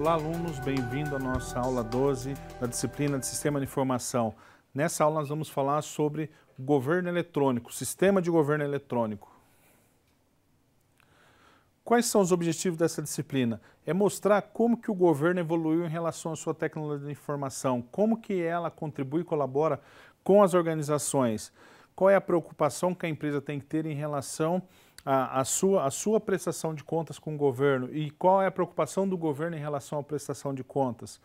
Olá, alunos, bem-vindo à nossa aula 12 da disciplina de Sistema de Informação. Nessa aula nós vamos falar sobre governo eletrônico, sistema de governo eletrônico. Quais são os objetivos dessa disciplina? É mostrar como que o governo evoluiu em relação à sua tecnologia de informação, como que ela contribui e colabora com as organizações, qual é a preocupação que a empresa tem que ter em relação à sua prestação de contas com o governo e qual é a preocupação do governo em relação à prestação de contas.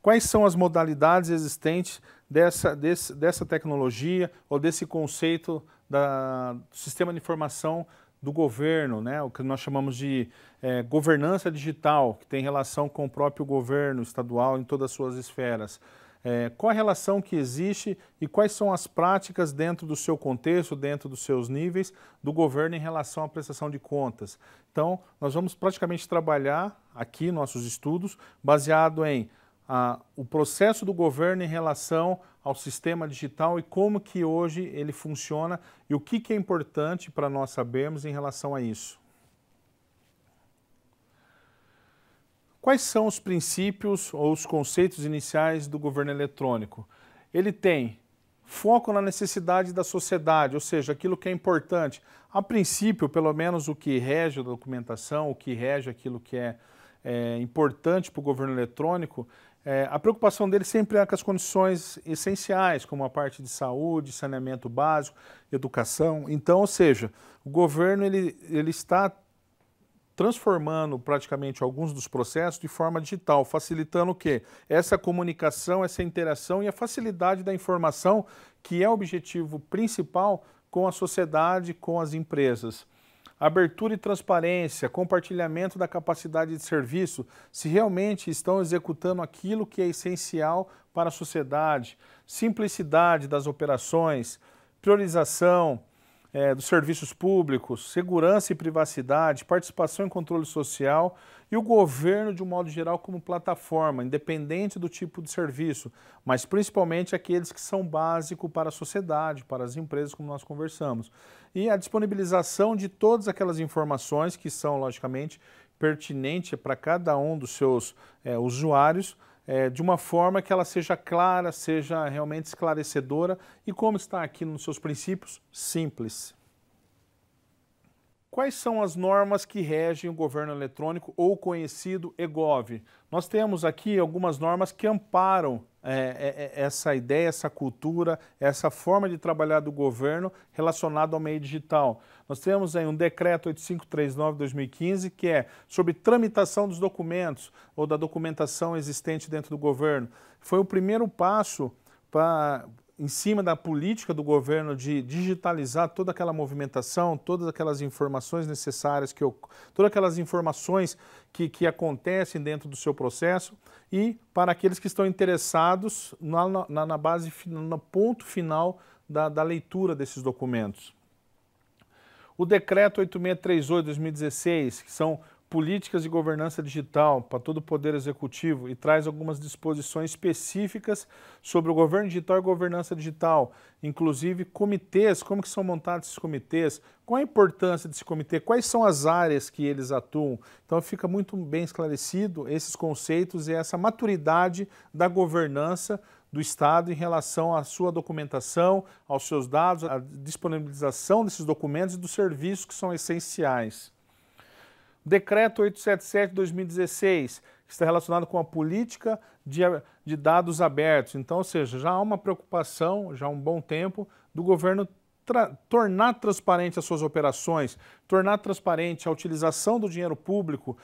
Quais são as modalidades existentes dessa tecnologia ou desse conceito do sistema de informação do governo, né? O que nós chamamos de governança digital, que tem relação com o próprio governo estadual em todas as suas esferas. Qual a relação que existe e quais são as práticas dentro do seu contexto, dentro dos seus níveis do governo em relação à prestação de contas. Então, nós vamos praticamente trabalhar aqui nossos estudos baseado em o processo do governo em relação ao sistema digital e como que hoje ele funciona e o que é importante para nós sabermos em relação a isso. Quais são os princípios ou os conceitos iniciais do governo eletrônico? Ele tem foco na necessidade da sociedade, ou seja, aquilo que é importante. A princípio, pelo menos o que rege a documentação, o que rege aquilo que é importante para o governo eletrônico, a preocupação dele sempre é com as condições essenciais, como a parte de saúde, saneamento básico, educação. Então, ou seja, o governo ele está transformando praticamente alguns dos processos de forma digital, facilitando o quê? Essa comunicação, essa interação e a facilidade da informação, que é o objetivo principal com a sociedade, com as empresas. Abertura e transparência, compartilhamento da capacidade de serviço, se realmente estão executando aquilo que é essencial para a sociedade, simplicidade das operações, priorização dos serviços públicos, segurança e privacidade, participação e controle social e o governo de um modo geral como plataforma, independente do tipo de serviço, mas principalmente aqueles que são básicos para a sociedade, para as empresas, como nós conversamos. E a disponibilização de todas aquelas informações que são, logicamente, pertinentes para cada um dos seus usuários, de uma forma que ela seja clara, seja realmente esclarecedora e, como está aqui nos seus princípios, simples. Quais são as normas que regem o governo eletrônico ou conhecido eGov? Nós temos aqui algumas normas que amparam essa ideia, essa cultura, essa forma de trabalhar do governo relacionado ao meio digital. Nós temos aí um decreto 8539/2015 que é sobre tramitação dos documentos ou da documentação existente dentro do governo. Foi o primeiro passo em cima da política do governo de digitalizar toda aquela movimentação, todas aquelas informações necessárias, todas aquelas informações que acontecem dentro do seu processo e para aqueles que estão interessados na base, no ponto final da leitura desses documentos. O decreto 8638/2016, que são políticas de governança digital para todo o Poder Executivo e traz algumas disposições específicas sobre o governo digital e governança digital, inclusive comitês, como que são montados esses comitês, qual a importância desse comitê, quais são as áreas que eles atuam. Então fica muito bem esclarecido esses conceitos e essa maturidade da governança do Estado em relação à sua documentação, aos seus dados, à disponibilização desses documentos e dos serviços que são essenciais. Decreto 877/2016, que está relacionado com a política de dados abertos. Então, ou seja, já há uma preocupação, já há um bom tempo, do governo tornar transparente as suas operações, tornar transparente a utilização do dinheiro público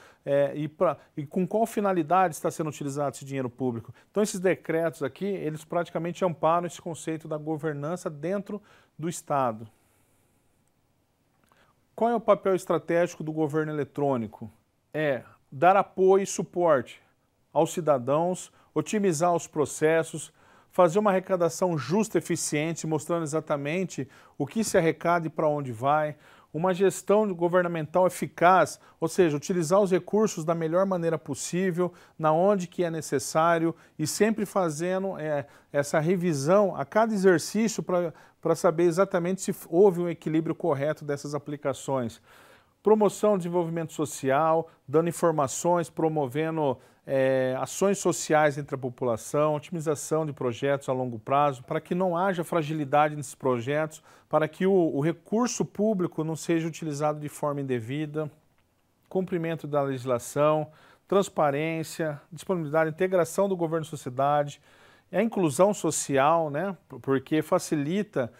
e com qual finalidade está sendo utilizado esse dinheiro público. Então, esses decretos aqui, eles praticamente amparam esse conceito da governança dentro do Estado. Qual é o papel estratégico do governo eletrônico? É dar apoio e suporte aos cidadãos, otimizar os processos, fazer uma arrecadação justa e eficiente, mostrando exatamente o que se arrecada e para onde vai, uma gestão governamental eficaz, ou seja, utilizar os recursos da melhor maneira possível, na onde que é necessário e sempre fazendo essa revisão a cada exercício para saber exatamente se houve um equilíbrio correto dessas aplicações. promoção do desenvolvimento social, dando informações, promovendo ações sociais entre a população, otimização de projetos a longo prazo, para que não haja fragilidade nesses projetos, para que o recurso público não seja utilizado de forma indevida, cumprimento da legislação, transparência, disponibilidade, integração do governo e sociedade, a inclusão social, né? Porque facilita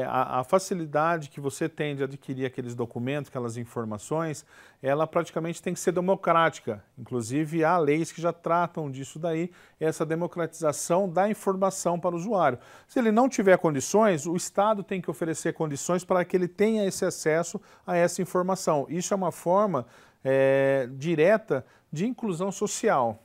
a facilidade que você tem de adquirir aqueles documentos, aquelas informações, ela praticamente tem que ser democrática. Inclusive, há leis que já tratam disso daí, essa democratização da informação para o usuário. Se ele não tiver condições, o Estado tem que oferecer condições para que ele tenha esse acesso a essa informação. Isso é uma forma direta de inclusão social,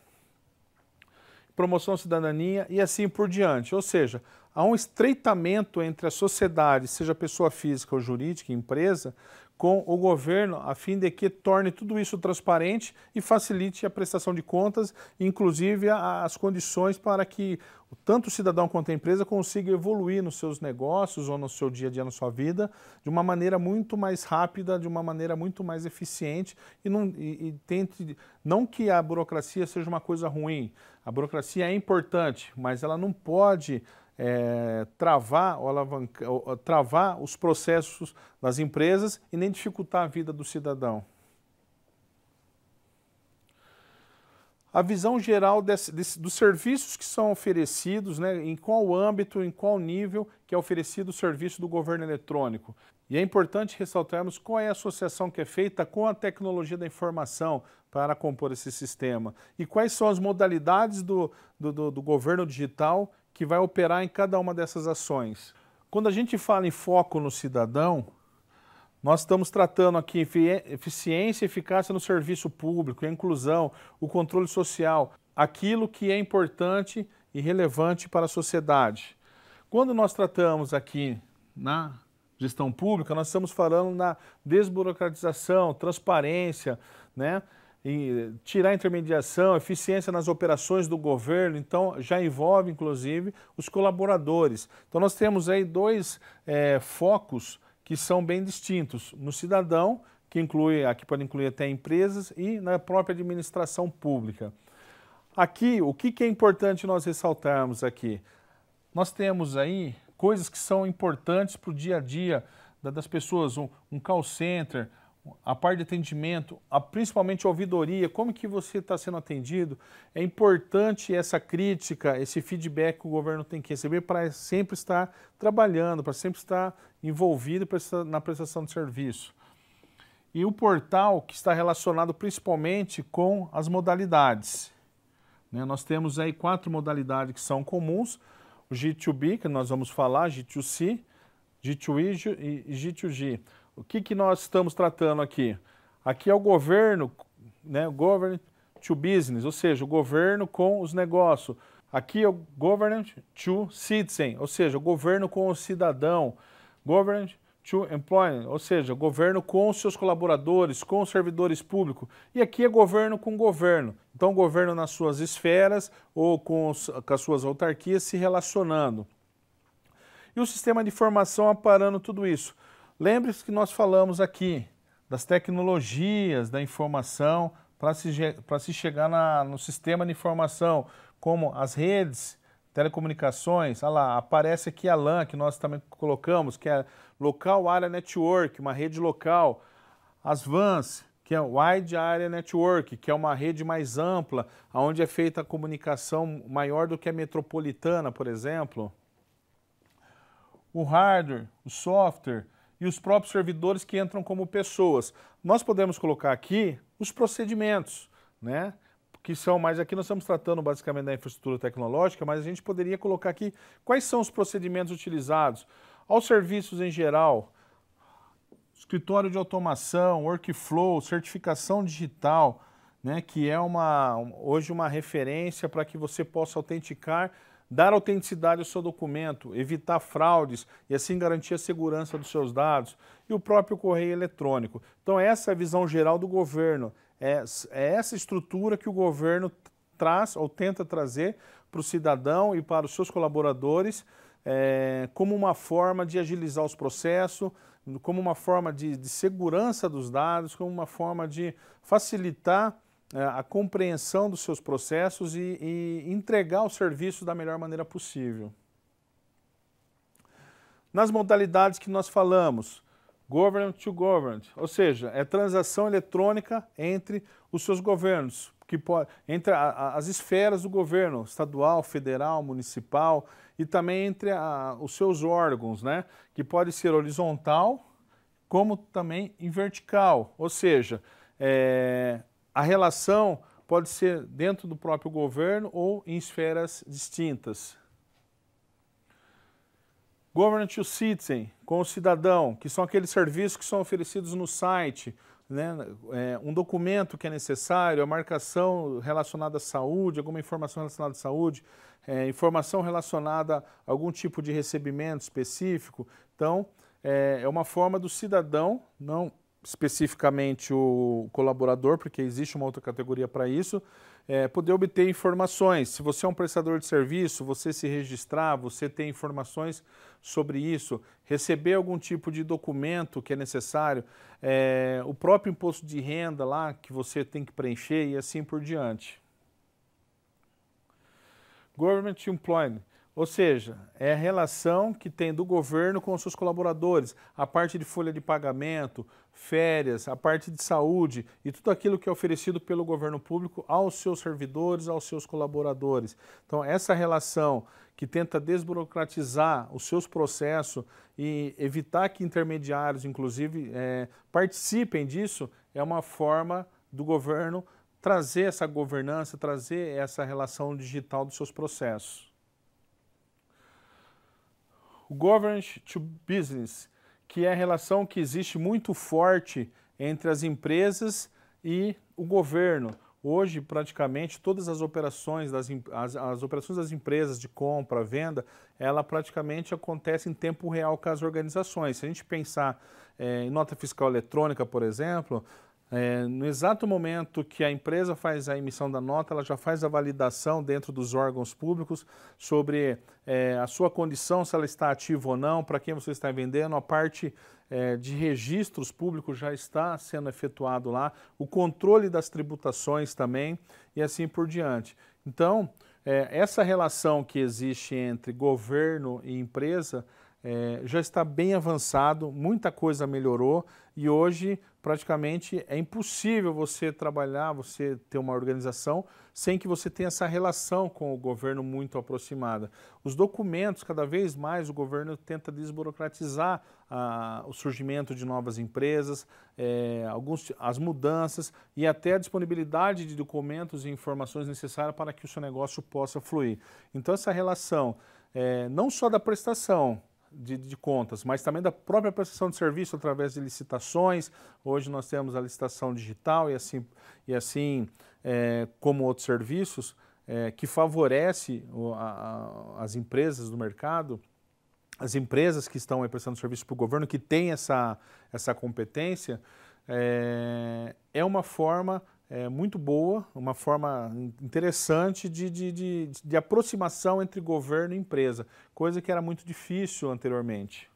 promoção da cidadania e assim por diante. Ou seja, há um estreitamento entre a sociedade, seja pessoa física ou jurídica, empresa, com o governo, a fim de que torne tudo isso transparente e facilite a prestação de contas, inclusive as condições para que tanto o cidadão quanto a empresa consiga evoluir nos seus negócios ou no seu dia a dia, na sua vida, de uma maneira muito mais rápida, de uma maneira muito mais eficiente e tente, não que a burocracia seja uma coisa ruim, a burocracia é importante, mas ela não pode travar travar os processos das empresas e nem dificultar a vida do cidadão. A visão geral dos serviços que são oferecidos, né, em qual âmbito, em qual nível que é oferecido o serviço do governo eletrônico. E é importante ressaltarmos qual é a associação que é feita com a tecnologia da informação para compor esse sistema e quais são as modalidades do governo digital que vai operar em cada uma dessas ações. Quando a gente fala em foco no cidadão, nós estamos tratando aqui eficiência e eficácia no serviço público, a inclusão, o controle social, aquilo que é importante e relevante para a sociedade. Quando nós tratamos aqui na gestão pública, nós estamos falando na desburocratização, transparência, né? E tirar a intermediação, eficiência nas operações do governo, então já envolve inclusive os colaboradores. Então nós temos aí dois focos que são bem distintos, no cidadão, que aqui pode incluir até empresas, e na própria administração pública. Aqui, o que é importante nós ressaltarmos aqui? Nós temos aí coisas que são importantes para o dia a dia das pessoas, um call center, a parte de atendimento, principalmente a ouvidoria, como que você está sendo atendido. É importante essa crítica, esse feedback que o governo tem que receber para sempre estar trabalhando, para sempre estar envolvido na prestação de serviço. E o portal que está relacionado principalmente com as modalidades. Né? Nós temos aí 4 modalidades que são comuns, o G2B, que nós vamos falar, G2C, G2I e G2G. O que nós estamos tratando aqui? Aqui é o governo, né, government to business, ou seja, o governo com os negócios. Aqui é o government to citizen, ou seja, o governo com o cidadão. Government to employment, ou seja, o governo com os seus colaboradores, com os servidores públicos. E aqui é governo com governo. Então, o governo nas suas esferas ou com as suas autarquias se relacionando. E o sistema de informação aparando tudo isso. Lembre-se que nós falamos aqui das tecnologias da informação para se chegar no sistema de informação, como as redes, telecomunicações. Olha lá, aparece aqui a LAN, que nós também colocamos, que é Local Area Network, uma rede local. As WANs, que é Wide Area Network, que é uma rede mais ampla, onde é feita a comunicação maior do que a metropolitana, por exemplo. O hardware, o software e os próprios servidores que entram como pessoas. Nós podemos colocar aqui os procedimentos, né? Que são, mas aqui nós estamos tratando basicamente da infraestrutura tecnológica, mas a gente poderia colocar aqui quais são os procedimentos utilizados. Aos serviços em geral, escritório de automação, workflow, certificação digital, né? Que é hoje uma referência para que você possa autenticar, dar autenticidade ao seu documento, evitar fraudes e assim garantir a segurança dos seus dados, e o próprio correio eletrônico. Então essa é a visão geral do governo, é essa estrutura que o governo traz ou tenta trazer para o cidadão e para os seus colaboradores, como uma forma de agilizar os processos, como uma forma de segurança dos dados, como uma forma de facilitar a compreensão dos seus processos e entregar o serviço da melhor maneira possível. Nas modalidades que nós falamos, government to government, ou seja, é transação eletrônica entre os seus governos, entre as esferas do governo, estadual, federal, municipal, e também entre os seus órgãos, né? Que pode ser horizontal, como também em vertical, ou seja, a relação pode ser dentro do próprio governo ou em esferas distintas. Government to Citizen, com o cidadão, que são aqueles serviços que são oferecidos no site, né? Um documento que é necessário, a marcação relacionada à saúde, alguma informação relacionada à saúde, informação relacionada a algum tipo de recebimento específico. Então, é uma forma do cidadão, não especificamente o colaborador, porque existe uma outra categoria para isso, poder obter informações. Se você é um prestador de serviço, você se registrar, você ter informações sobre isso, receber algum tipo de documento que é necessário, o próprio imposto de renda lá que você tem que preencher e assim por diante. Government Employment, ou seja, é a relação que tem do governo com os seus colaboradores, a parte de folha de pagamento, férias, a parte de saúde e tudo aquilo que é oferecido pelo governo público aos seus servidores, aos seus colaboradores. Então, essa relação que tenta desburocratizar os seus processos e evitar que intermediários, inclusive, participem disso, é uma forma do governo trazer essa governança, trazer essa relação digital dos seus processos. O Government to Business, que é a relação que existe muito forte entre as empresas e o governo. Hoje, praticamente, todas as operações as operações das empresas de compra, venda, ela praticamente acontece em tempo real com as organizações. Se a gente pensar em nota fiscal eletrônica, por exemplo, no exato momento que a empresa faz a emissão da nota, ela já faz a validação dentro dos órgãos públicos sobre a sua condição, se ela está ativa ou não, para quem você está vendendo, a parte de registros públicos já está sendo efetuado lá, o controle das tributações também e assim por diante. Então, essa relação que existe entre governo e empresa já está bem avançado, muita coisa melhorou e hoje praticamente é impossível você trabalhar, você ter uma organização sem que você tenha essa relação com o governo muito aproximada. Os documentos, cada vez mais o governo tenta desburocratizar o surgimento de novas empresas, as mudanças e até a disponibilidade de documentos e informações necessárias para que o seu negócio possa fluir. Então essa relação, não só da prestação, de contas, mas também da própria prestação de serviço através de licitações. Hoje nós temos a licitação digital e assim como outros serviços que favorece as empresas do mercado, as empresas que estão aí prestando serviço para o governo, que tem essa competência, é uma forma muito boa, uma forma interessante de aproximação entre governo e empresa, coisa que era muito difícil anteriormente.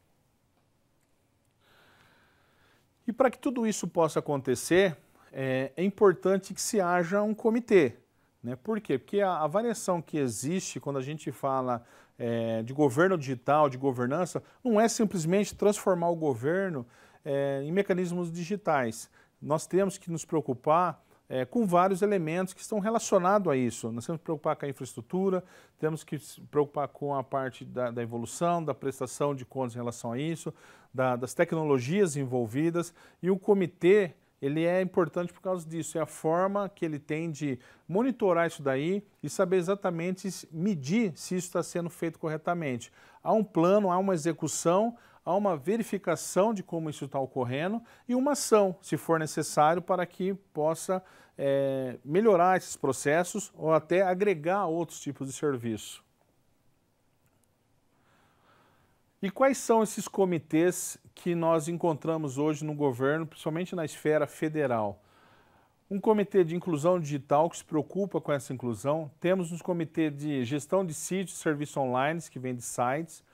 E para que tudo isso possa acontecer, é importante que se haja um comitê. Né? Por quê? Porque a variação que existe quando a gente fala de governo digital, de governança, não é simplesmente transformar o governo em mecanismos digitais. Nós temos que nos preocupar com vários elementos que estão relacionados a isso. Nós temos que preocupar com a infraestrutura, temos que se preocupar com a parte da evolução, da prestação de contas em relação a isso, das tecnologias envolvidas, e o comitê, ele é importante por causa disso, é a forma que ele tem de monitorar isso daí e saber exatamente medir se isso está sendo feito corretamente. Há um plano, há uma execução, há uma verificação de como isso está ocorrendo e uma ação, se for necessário, para que possa melhorar esses processos ou até agregar outros tipos de serviço. E quais são esses comitês que nós encontramos hoje no governo, principalmente na esfera federal? Um comitê de inclusão digital que se preocupa com essa inclusão. Temos um comitê de gestão de sítios e serviços online, que vem de sites.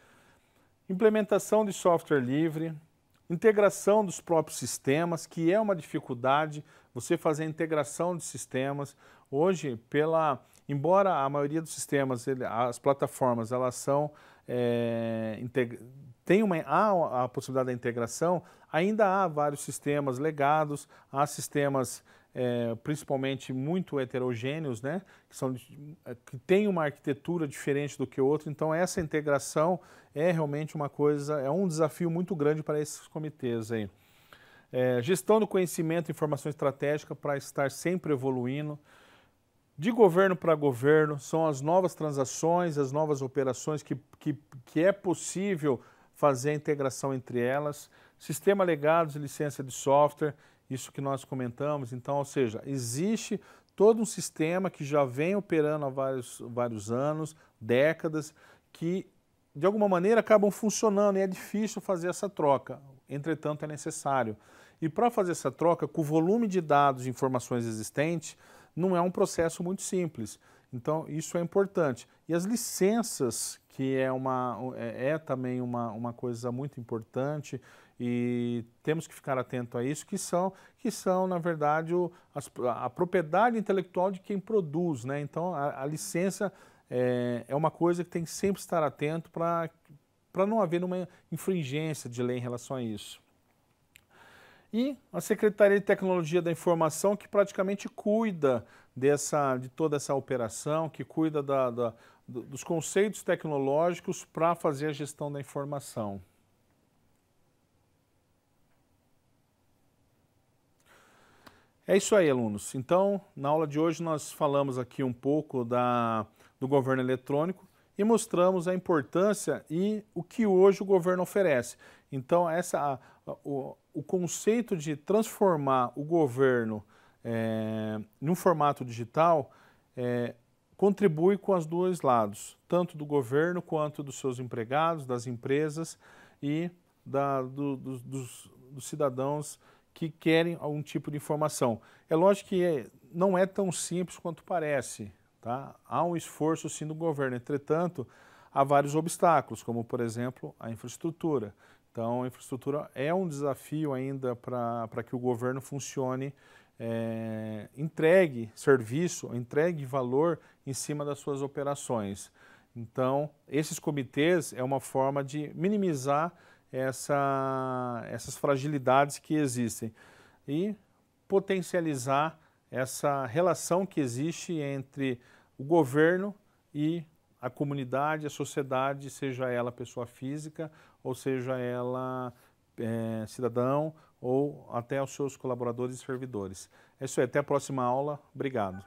Implementação de software livre, integração dos próprios sistemas, que é uma dificuldade, você fazer a integração de sistemas. Hoje, embora a maioria dos sistemas, as plataformas, elas são, há a possibilidade da integração, ainda há vários sistemas legados, há sistemas principalmente muito heterogêneos, né, que têm uma arquitetura diferente do que o outro, então essa integração é realmente uma coisa, é um desafio muito grande para esses comitês aí. Gestão do conhecimento e informação estratégica para estar sempre evoluindo. De governo para governo, são as novas transações, as novas operações que é possível fazer a integração entre elas. Sistema legados e licença de software, isso que nós comentamos. Então, ou seja, existe todo um sistema que já vem operando há vários anos, décadas, que de alguma maneira acabam funcionando e é difícil fazer essa troca. Entretanto, é necessário. E para fazer essa troca, com o volume de dados e informações existentes, não é um processo muito simples. Então, isso é importante. E as licenças, que é também uma coisa muito importante, e temos que ficar atento a isso, que são na verdade, a propriedade intelectual de quem produz, né? Então, a licença é uma coisa que tem que sempre estar atento para não haver uma infringência de lei em relação a isso. E a Secretaria de Tecnologia da Informação, que praticamente cuida de toda essa operação, que cuida dos conceitos tecnológicos para fazer a gestão da informação. É isso aí, alunos. Então, na aula de hoje nós falamos aqui um pouco do governo eletrônico e mostramos a importância e o que hoje o governo oferece. Então, o conceito de transformar o governo num formato digital contribui com os dois lados, tanto do governo quanto dos seus empregados, das empresas e dos cidadãos que querem algum tipo de informação. É lógico que não é tão simples quanto parece, tá? Há um esforço sim do governo, entretanto, há vários obstáculos, como por exemplo a infraestrutura. Então a infraestrutura é um desafio ainda para que o governo funcione, entregue serviço, entregue valor em cima das suas operações. Então esses comitês é uma forma de minimizar essas fragilidades que existem e potencializar essa relação que existe entre o governo e a comunidade, a sociedade, seja ela pessoa física ou seja ela cidadão ou até os seus colaboradores e servidores. É isso aí, até a próxima aula. Obrigado.